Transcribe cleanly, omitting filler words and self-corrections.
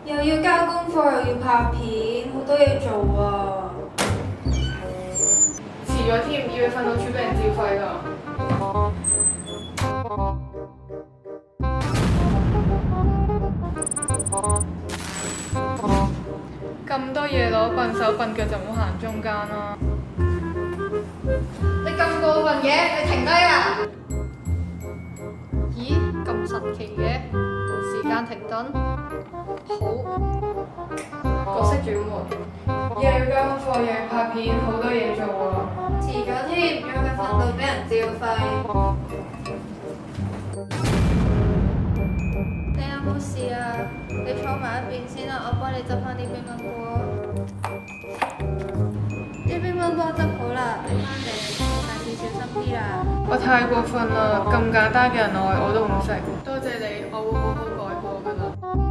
又要交功課又要拍片，好多嘢做啊！遲咗添，要你瞓到處俾人照肺㗎。咁多嘢攞，笨手笨腳就唔好行中間啦。你咁過分嘅，你停低啊！咦，咁神奇嘅，時間停頓，好，角色轉換，又要交功課，又要拍片，好多嘢做啊！遲咗添，要佢瞓到俾人照肺。你有冇事啊？你坐埋一邊先啦，我幫你執翻啲乒乓波。啲乒乓波執好啦，俾翻你，下次小心啲啦。我太過分啦，咁簡單嘅人愛我都唔識。多謝你，我會好好改過㗎啦。